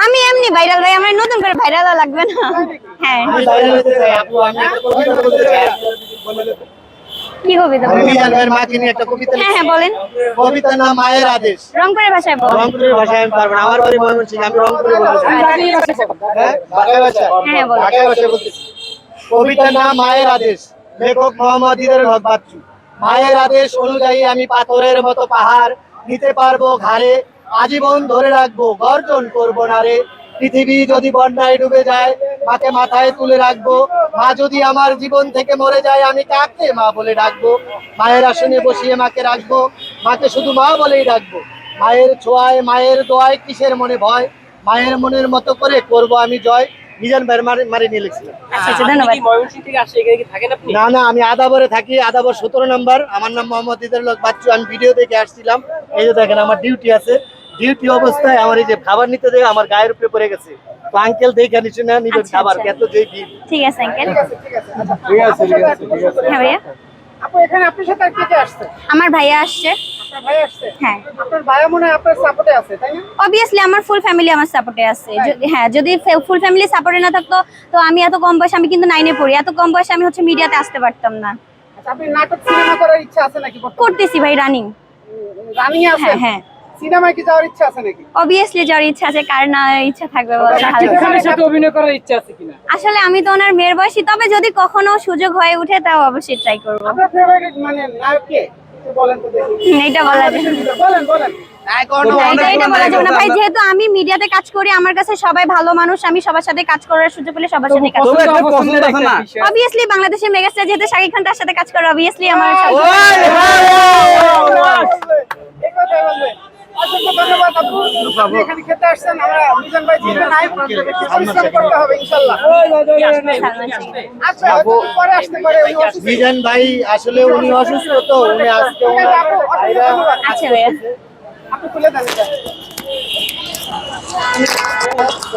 আমি এমনি ভাইরাল ভাই, আমার নতুন করে ভাইরাল লাগবে না। হ্যাঁ কি কবিতা একটা কবিতা হ্যাঁ হ্যাঁ বলেন। কবিতার নাম মায়ের আদেশ। রংপুরের ভাষায় বলেন। রংপুরের ভাষায় আমি পারবো না, আমার বাড়ি ময়মনসিংহ, আমি রংপুরে বলবো। হ্যাঁ ঢাকায় ভাষা, হ্যাঁ বলেন। ঢাকায় ভাষা বলতেছি। কবিতার নাম মায়ের আদেশ, লেখক মোহাম্মদ হৃদয়ুল হক বাচ্চু। মায়ের আদেশ অনুযায়ী আমি পাথরের মতো পাহাড় নিতে পারবো ঘাড়ে, আজীবন ধরে রাখবো, গর্জন করবো না রে। পৃথিবী যদি বন্যায় ডুবে যায়, মাকে মাথায় তুলে রাখবো। মা যদি আমার জীবন থেকে মরে যায়, আমি কাকে মা বলে ডাকবো? মায়ের আসনে বসিয়ে মাকে রাখবো, মাকে শুধু মা বলেই ডাকবো। মায়ের ছোঁয়ায় মায়ের দোয়ায় কিসের মনে ভয়, মায়ের মনের মতো করে করব আমি জয়। মিজান ভাই মারি নিয়ে লিখছিলাম। আচ্ছা আচ্ছা ধন্যবাদ। না না, আমি আদাবরে থাকি, আদাবর 17 নম্বর। আমার নাম মোহাম্মদ হৃদয়ুল হক বাচ্চু। আমি ভিডিও দেখে আসছিলাম। এই যে দেখেন আমার ডিউটি আছে, ডিউটি অবস্থায় আমার এই যে খাবার নিতে দেখে আমার গায়ের উপরে পড়ে গেছে। তো আঙ্কেল দেখে নিচ্ছে না নিবেন আচ্ছা, খাবার, আচ্ছা। এত যে ভিড়। ঠিক আছে আঙ্কেল। ঠিক আছে ঠিক আছে ঠিক আছে। হ্যাঁ ভাইয়া, আপু এখানে আপনার সাথে আর কে কে আসছে? আমার ভাইয়া আসছে। আপনার ভাই আসছে? হ্যাঁ আপনার ভাইয়া মনে হয় আপনার সাপোর্টে আছে, তাই না? অবভিয়াসলি আমার ফুল ফ্যামিলি আমার সাপোর্টে আছে। হ্যাঁ যদি ফুল ফ্যামিলি সাপোর্টে না থাকতো তো আমি এত কম বয়সে, আমি কিন্তু 9 এ পড়ি, এত কম বয়সে আমি হচ্ছে মিডিয়াতে আসতে পারতাম না। আচ্ছা, আপনি নাটক সিনেমা করার ইচ্ছা আছে নাকি? করতেছি ভাই রানিং। রানিং আছে? হ্যাঁ হ্যাঁ সিনেমায় কি যাওয়ার ইচ্ছা আছে নাকি? অবভিয়াসলি যাওয়ার ইচ্ছা আছে, কার না ইচ্ছা থাকবে বলেন। শাকিব খানের সাথে অভিনয় করার ইচ্ছা আছে কিনা? আসলে আমি তো ওনার মেয়ের বয়সী, তবে যদি কখনো সুযোগ হয়ে উঠে তাও অবশ্যই ট্রাই করব। আপনার ফেভারিট মানে নায়ক কে? একটু বলেন তো দেখি। এটা বলা যায় বলেন বলেন। এটা বলা যাবে না ভাই, যেহেতু আমি মিডিয়াতে কাজ করি, আমার কাছে সবাই ভালো মানুষ, আমি সবার সাথে কাজ করার সুযোগ পেলে সবার সাথে কাজ করি। অবভিয়াসলি বাংলাদেশের মেগাস্টার যেহেতু শাকিব খান, তার সাথে কাজ করে অবভিয়াসলি আমার এই কথাই বলবে। অসংখ্য ধন্যবাদ আপু। আপনি এখানে খেতে আসছেন, আমরা মিজান ভাই যেতে নাই, পরিশ্রম করতে হবে ইনশাআল্লাহ। আচ্ছা হয়তো পরে আসতে পারে, উনি অসুস্থ। মিজান ভাই আসলে উনি অসুস্থ, তো উনি আজকে ঠিক আছে আপু, অসংখ্য ধন্যবাদ। আচ্ছা ভাইয়া। আপনি খুলে দেন এটা।